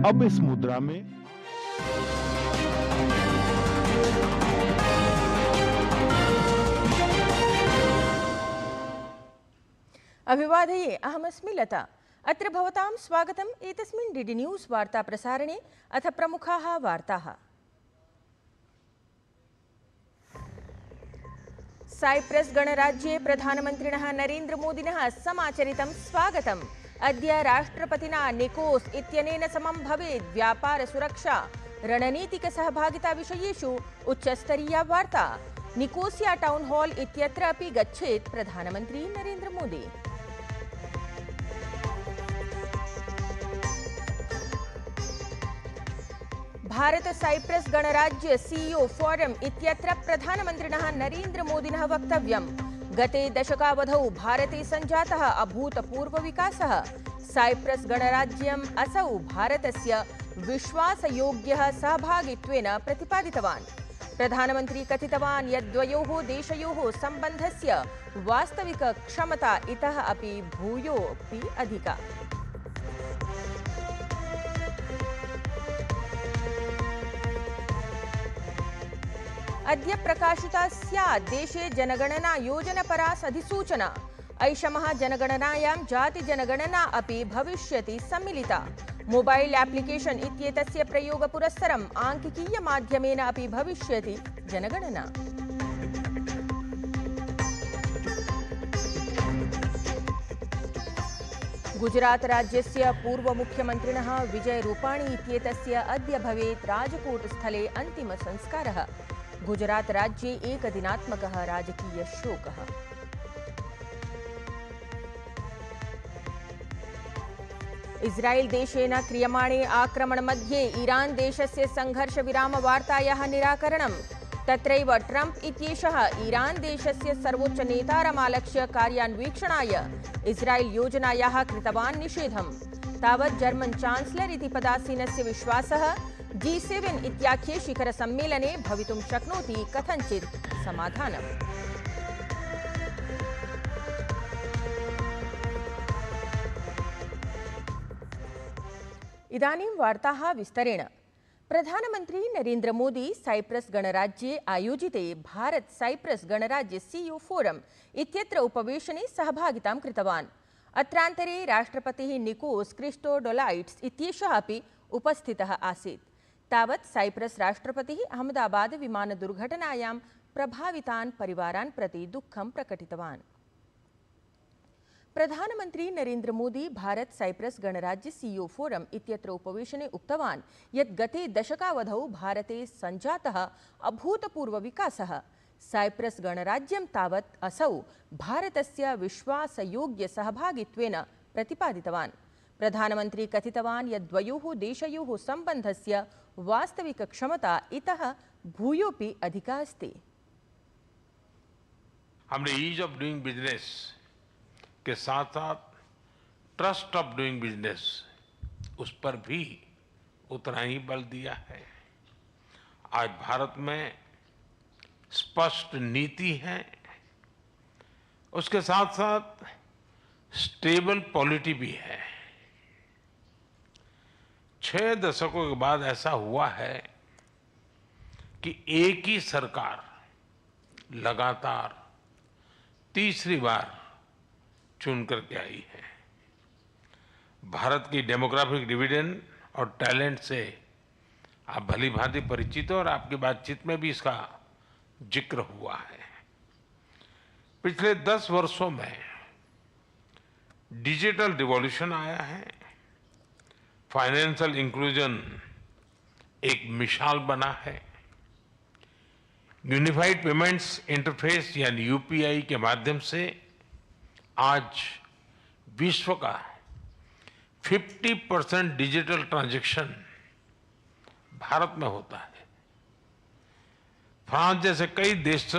अब इस मुद्रा में अभिवादये, अहमस्मि लता। अत्र भवतां स्वागतम् एतस्मिन् डीडी न्यूज़ वार्ता प्रसारणे। अथ प्रमुखाः वार्ताः। साइप्रस् गणराज्ये प्रधानमन्त्रिणः नरेन्द्रमोदिनः समाचरितं स्वागतम्। अद्य राष्ट्रपतिना निकोस् इत्यनेन समं भवेत् व्यापार सुरक्षा रणनीतिक सहभागिता विषयेषु उच्चस्तरीया वार्ता। निकोसिया टाउन हॉल इत्यत्र अपि गच्छेत् प्रधानमन्त्री नरेन्द्र मोदी। भारत साइप्रस् गणराज्य सीईओ फोरम इत्यत्र प्रधानमन्त्रिणः नरेन्द्र मोदिनः वक्तव्यम्। गते दशकावधौ भारते सञ्जातः अभूतपूर्वविकासः। साइप्रस् गणराज्यम् असौ भारतस्य विश्वासयोग्यः सहभागित्वेन प्रतिपादितवान्। प्रधानमन्त्री कथितवान् यत् द्वयोः देशयोः सम्बन्धस्य वास्तविक क्षमता इतः अपि भूयोऽपि अधिका। अद्य प्रकाशिता स्यात् देशे जनगणना योजनपरा अधिसूचना। ऐषमः जनगणनायां जातिजनगणना अपि भविष्यति सम्मिलिता। मोबाइल एप्लिकेशन इत्येतस्य प्रयोगपुरस्सरम् आङ्किकीयमाध्यमेन अपि भविष्यति जनगणना। गुजरात राज्यस्य पूर्वमुख्यमन्त्रिणः विजय रूपाणी इत्येतस्य अद्य भवेत् राजकोट स्थले अन्तिमसंस्कारः। गुजरात राज्ये एकदिनात्मकः राजकीय शोकः। इस्राएल देशेन क्रियमाणे आक्रमणमध्ये ईरान देशस्य संघर्षविरामवार्तायाः निराकरणम्। तत्रैव ट्रम्प इत्येषः ईरान देशस्य सर्वोच्चनेतारमालक्ष्य कार्यान्वीक्षणाय इस्राएल योजनायाः कृतवान् निषेधम्। तावत् जर्मन चान्सलर इति पदासीनस्य विश्वासः G7 इत्याख्ये शिखरसम्मेलने भवितुं शक्नोति कथञ्चित् समाधानम्। इदानीं वार्ताः विस्तरेण। प्रधानमन्त्री नरेन्द्र मोदी साइप्रस् गणराज्ये आयोजिते भारत साइप्रस् गणराज्य सीईओ फोरम इत्यत्र उपवेशने सहभागितां कृतवान्। अत्रान्तरे राष्ट्रपतिः निकोस् क्रिस्टोडोलाइट्स् इत्येषः अपि उपस्थितः आसीत्। तावत् साइप्रस् राष्ट्रपतिः अहमदाबाद विमानदुर्घटनायां प्रभावितान् परिवारान् प्रति दुःखं प्रकटितवान्। प्रधानमन्त्री नरेन्द्र मोदी भारत साइप्रस् गणराज्य सीईओ फोरम इत्यत्र उपवेशने उक्तवान् यत् गते दशकावधौ भारते सञ्जातः अभूतपूर्वविकासः। साइप्रस् गणराज्यं तावत् असौ भारतस्य विश्वासयोग्यसहभागित्वेन प्रतिपादितवान्। प्रधानमन्त्री कथितवान् यत् द्वयोः देशयोः सम्बन्धस्य वास्तविक क्षमता इतः भूयोऽपि अधिका अस्ति। हमने ईज ऑफ डूइंग बिजनेस के साथ साथ ट्रस्ट ऑफ डूइंग बिजनेस उस पर भी उतना ही बल दिया है। आज भारत में स्पष्ट नीति है, उसके साथ साथ स्टेबल पॉलिटी भी है। 6 दशकों के बाद ऐसा हुआ है कि एक ही सरकार लगातार तीसरी बार चुन करके आई है। भारत की डेमोग्राफिक डिविडेंड और टैलेंट से आप भली भांति परिचित हो और आपकी बातचीत में भी इसका जिक्र हुआ है। पिछले 10 वर्षों में डिजिटल रिवॉल्यूशन आया है। फाइनेंशियल इंक्लूजन एक मिसाल बना है। यूनिफाइड पेमेंट्स इंटरफेस यानी यूपीआई के माध्यम से आज विश्व का 50% डिजिटल ट्रांजैक्शन भारत में होता है। फ्रांस जैसे कई देश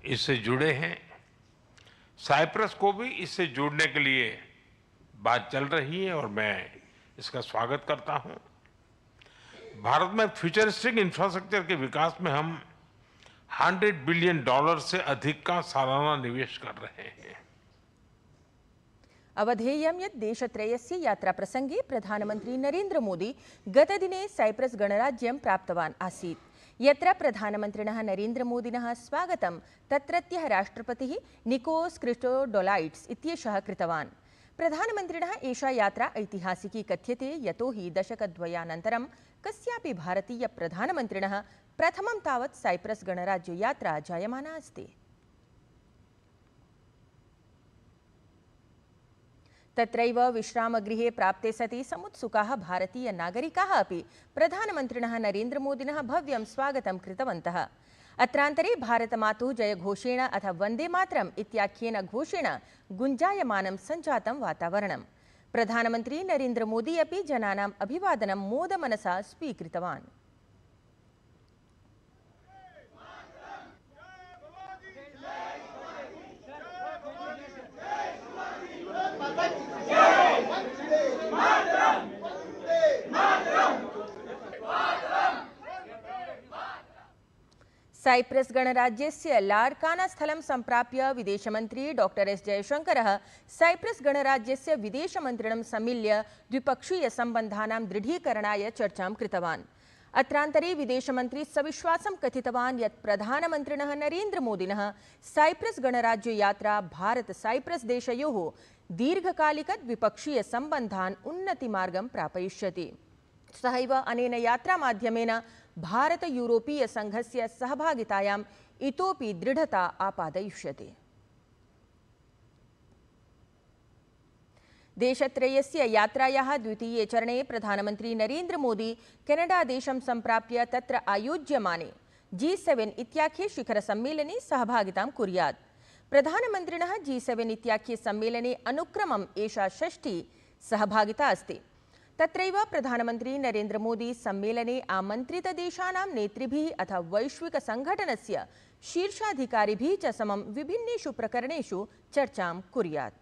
इससे जुड़े हैं। साइप्रस को भी इससे जुड़ने के लिए बात चल रही है और मैं इसका स्वागत करता हूं। भारत में फ्यूचरिस्टिक इंफ्रास्ट्रक्चर के विकास में हम $100 बिलियन से अधिक का सालाना निवेश कर रहे हैं। अवधेयं यत् देशत्रयस्य यात्राप्रसङ्गे प्रधानमन्त्री नरेन्द्रमोदी गतदिने साइप्रस् गणराज्यं प्राप्तवान् आसीत्। यत्र प्रधानमन्त्रिणः नरेन्द्रमोदिनः स्वागतं तत्रत्यः राष्ट्रपतिः निकोस् क्रिस्टोडोलाइट्स् इत्येषः कृतवान्। प्रधानमन्त्रिणः एषा यात्रा ऐतिहासिकी कथ्यते यतोहि दशकद्वयानन्तरं कस्यापि भारतीयप्रधानमन्त्रिणः प्रथमं तावत् साइप्रस् गणराज्ययात्रा जायमाना अस्ति। तत्रैव विश्रामगृहे प्राप्ते सति समुत्सुकाः भारतीयनागरिकाः अपि प्रधानमन्त्रिणः नरेन्द्रमोदिनः भव्यं स्वागतं कृतवन्तः। अत्रान्तरे भारतमातुः जयघोषेण अथ वन्दे मातरम् इत्याख्येन घोषेण गुञ्जायमानं सञ्जातं वातावरणम्। प्रधानमन्त्री नरेन्द्रमोदी अपि जनानाम् अभिवादनं मोदमनसा स्वीकृतवान्। साइप्रस् गणराज्यस्य लार्काना स्थलं सम्प्राप्य विदेशमन्त्री डॉक्टर एस जयशंकरः साइप्रस् गणराज्यस्य विदेशमन्त्रिणं सम्मिल्य द्विपक्षीयसम्बन्धानां दृढीकरणाय चर्चां कृतवान्। अत्रान्तरे विदेशमन्त्री सविश्वासं कथितवान् यत् प्रधानमन्त्रिणः नरेन्द्रमोदिनः साइप्रस् गणराज्ययात्रा भारत साइप्रस् देशयोः दीर्घकालिक द्विपक्षीयसम्बन्धान् उन्नतिमार्गं प्रापयिष्यति। सहैव अनेन यात्रामाध्यमेन भारत यूरोपीय संघस्य सहभागितायाम् इतोपि दृढता आपादयिष्यति। देशत्रयस्य यात्रायाः द्वितीये चरणे प्रधानमन्त्री नरेन्द्रमोदी केनडा देशं सम्प्राप्य तत्र आयोज्यमाने G7 इत्याख्ये शिखरसम्मेलने सहभागितां कुर्यात्। प्रधानमन्त्रिणः G7 इत्याख्ये सम्मेलने अनुक्रमम् एषा षष्ठी सहभागिता अस्ति। तत्रैव प्रधानमन्त्री नरेन्द्रमोदी सम्मेलने आमन्त्रितदेशानां नेतृभिः अथ वैश्विकसङ्घटनस्य शीर्षाधिकारिभिः च समं विभिन्नेषु प्रकरणेषु चर्चां कुर्यात्।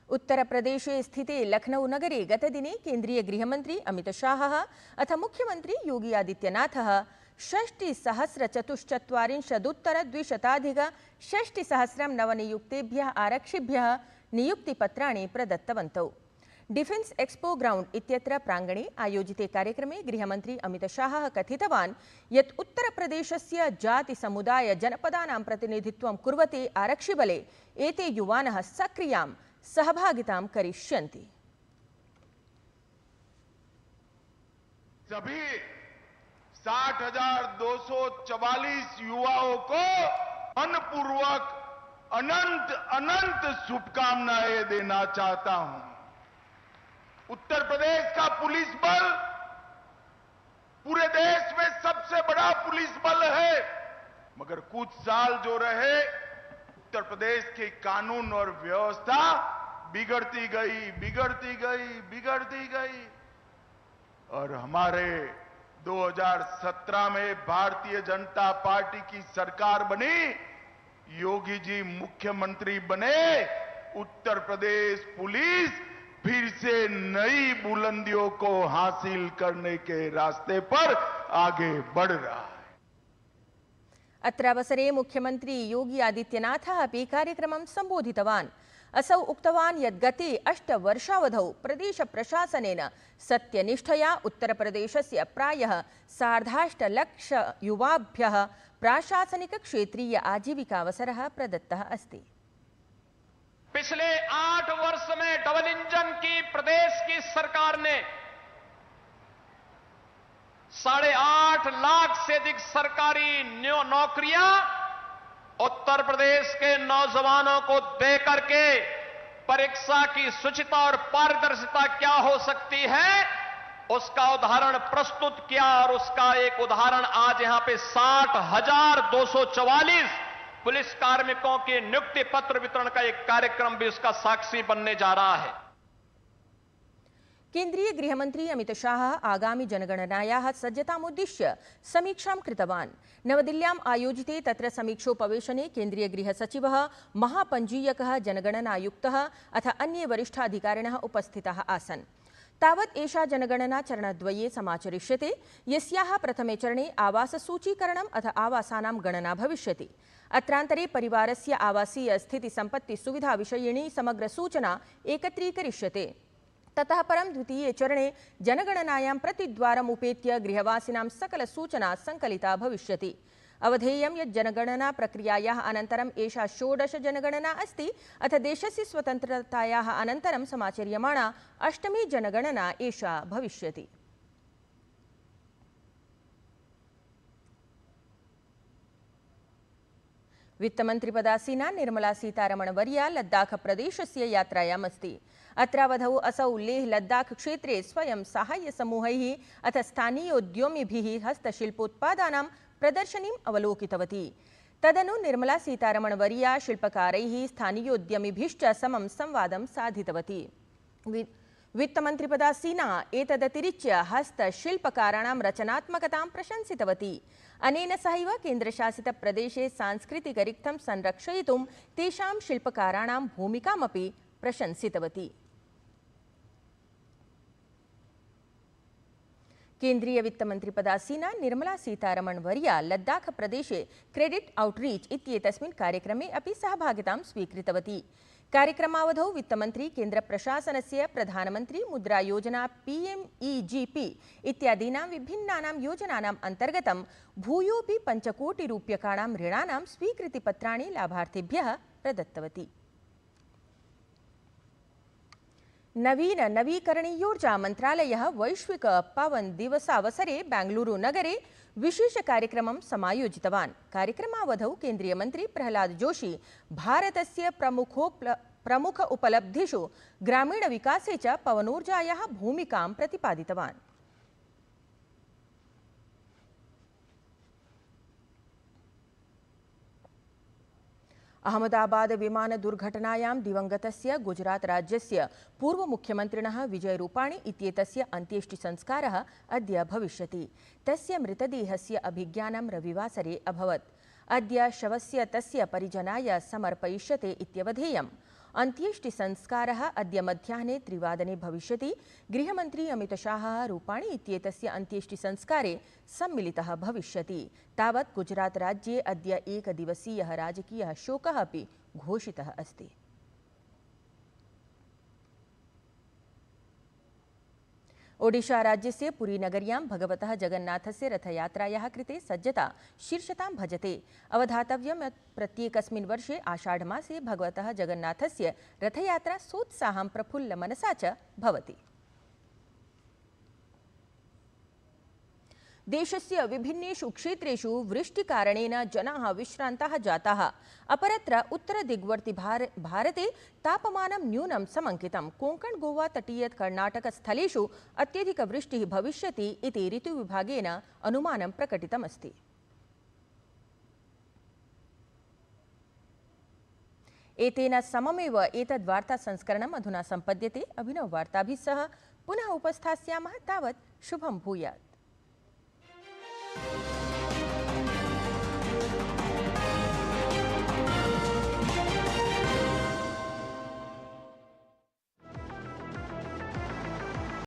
उत्तरप्रदेशे स्थिते लखनऊ नगरे गतदिने केन्द्रीय गृहमन्त्री अमितशाहः अथ मुख्यमन्त्री योगी आदित्यनाथः 64,140 नवनियुक्तेभ्यः आरक्षिभ्यः नियुक्तिपत्राणि प्रदत्तवन्तौ। डिफेन्स एक्सपो ग्राउंड इत्यत्र प्रांगणे आयोजिते कार्यक्रमे गृहमन्त्री अमितशाहः कथितवान् यत् उत्तरप्रदेशस्य जातिसमुदाय जनपदानां प्रतिनिधित्वं कुर्वते आरक्षिबले एते युवानः सक्रियां सहभागितां करिष्यन्ति। सभी 60,244 युवाओं को मनपूर्वक अनंत अनंत शुभकामनाएं देना चाहता हूं। उत्तर प्रदेश का पुलिस बल पूरे देश में सबसे बड़ा पुलिस बल है, मगर कुछ साल जो रहे उत्तर प्रदेश की कानून और व्यवस्था बिगड़ती गई और हमारे 2017 में भारतीय जनता पार्टी की सरकार बनी, योगी जी मुख्यमंत्री बने, उत्तर प्रदेश पुलिस फिर से नई बुलंदियों को हासिल करने के रास्ते पर आगे बढ़ रहा है। अत्र अवसरे मुख्यमंत्री योगी आदित्यनाथः अपि कार्यक्रमं सम्बोधितवान्। असौ उक्तवान् यत् गते 8 वर्षावधौ प्रदेश प्रशासनेन सत्यनिष्ठया उत्तरप्रदेशस्य प्रायः 8.5 लाख युवाभ्यः प्राशासनिक क्षेत्रीय आजीविकावसरः प्रदत्तः अस्ति। पिछले 8 वर्ष में डबल इंजन की प्रदेश की सरकार ने 8.5 लाख से अधिक सरकारी नौकरियां उत्तर प्रदेश के नौजवानों को दे करके परीक्षा की शुचिता और पारदर्शिता क्या हो सकती है उसका उदाहरण प्रस्तुत किया। और उसका एक उदाहरण आज यहां पे 60,244 पुलिस कार्मिकों के नियुक्ति पत्र वितरण का एक कार्यक्रम भी उसका साक्षी बनने जा रहा है। केन्द्रीय गृहमन्त्री अमितशाहः आगामि जनगणनायाः सज्जतामुद्दिश्य समीक्षां कृतवान्। नवदिल्ल्याम् आयोजिते तत्र समीक्षोपवेशने केन्द्रीय गृहसचिवः, महापञ्जीयकः, जनगणनायुक्तः अथ अन्ये वरिष्ठाधिकारिणः उपस्थिताः आसन्। तावत् एषा जनगणना चरणद्वये समाचरिष्यते, यस्याः प्रथमे चरणे आवाससूचीकरणम् अथ आवासानां गणना भविष्यति। अत्रान्तरे परिवारस्य आवासीय स्थितिसम्पत्तिसुविधाविषयिणी समग्रसूचना एकत्रीकरिष्यते। ततः परं द्वितीये चरणे जनगणनायां प्रतिद्वारम् उपेत्य गृहवासिनां सकलसूचना सङ्कलिता भविष्यति। अवधेयं यत् जनगणना प्रक्रियायाः अनन्तरम् एषा षोडश जनगणना अस्ति, अथ देशस्य स्वतन्त्रतायाः अनन्तरं समाचर्यमाणा अष्टमी जनगणना एषा भविष्यति। वित्तमन्त्रिपदासीना निर्मला सीतारमणवर्या लद्दाख प्रदेशस्य यात्रायाम् अस्ति। अत्रावधौ असौ लेह लद्दाख क्षेत्रे स्वयं साहाय्य समूहैः अथ स्थानीयोद्यमिभिः हस्तशिल्पोत्पादानां प्रदर्शनीम् अवलोकितवती। तदनु निर्मला सीतारमणवर्या शिल्पकारैः स्थानीयोद्यमिभिश्च समं संवादं साधितवती। वित्तमन्त्रिपदासीना एतदतिरिच्य हस्तशिल्पकाराणां रचनात्मकतां प्रशंसितवती। अनेन सहैव केन्द्रशासितप्रदेशे सांस्कृतिकरिक्थं संरक्षयितुं तेषां शिल्पकाराणां भूमिकामपि प्रशंसितवती। केन्द्रीय वित्तमन्त्रिपदासीना निर्मला सीतारमणवर्या लद्दाख प्रदेशे क्रेडिट आउटरीच इत्येतस्मिन् कार्यक्रमे अपि सहभागितां स्वीकृतवती। कार्यक्रमावधौ वित्तमन्त्री केन्द्रप्रशासनस्य प्रधानमन्त्री मुद्रा योजना PMEGP इत्यादीनां विभिन्नानां योजनानाम् अन्तर्गतं भूयोऽपि 5 कोटिरूप्यकाणां ऋणानां स्वीकृतिपत्राणि लाभार्थिभ्यः प्रदत्तवती। नवीन नवीकरणीयोर्जा मन्त्रालयः वैश्विक पवन दिवसावसरे बेंगलुरु नगरे विशेष कार्यक्रमं समायोजितवान्। कार्यक्रमावधौ केन्द्रीय मन्त्री प्रह्लाद जोशी भारतस्य प्रमुख उपलब्धिषु ग्रामीणविकासे च पवनोर्जायाः भूमिकां प्रतिपादितवान्। अहमदाबाद विमान दुर्घटनायां दिवंगतस्य गुजरात राज्यस्य पूर्व मुख्यमन्त्रिणः विजय रूपाणी इत्येतस्य अन्त्येष्टिसंस्कारः अद्य भविष्यति। तस्य मृतदेहस्य अभिज्ञानं रविवासरे अभवत्। अद्य शवस्य तस्य परिजनाय समर्पयिष्यते इत्यवधेयम्। अन्त्येष्टिसंस्कारः अद्य मध्याह्ने 3 वादने भविष्यति। गृहमन्त्री अमितशाहः रूपाणी इत्येतस्य अन्त्येष्टिसंस्कारे सम्मिलितः भविष्यति। तावत् गुजरात राज्ये अद्य एकदिवसीयः राजकीयः शोकः अपि घोषितः अस्ति। ओडिशा राज्यस्य पुरीनगर्यां भगवतः जगन्नाथस्य रथयात्रायाः कृते सज्जता शीर्षतां भजते। अवधातव्यं यत् प्रत्येकस्मिन् वर्षे आषाढमासे भगवतः जगन्नाथस्य रथयात्रा सोत्साहं प्रफुल्लमनसा च भवति। देशस्य विभिन्नेषु क्षेत्रेषु वृष्टिकारणेन जनाः विश्रान्ताः जाताः। अपरत्र उत्तरदिग्वर्ति भारते तापमानं न्यूनं समङ्कितम्। कोङ्कण गोवा तटीय कर्णाटकस्थलेषु अत्यधिकवृष्टिः भविष्यति इति ऋतुविभागेन अनुमानं प्रकटितमस्ति। एतेन सममेव एतद् वार्तासंस्करणम् अधुना सम्पद्यते। अभिनववार्ताभिः सह पुनः उपस्थास्यामः। तावत् शुभं भूयात्।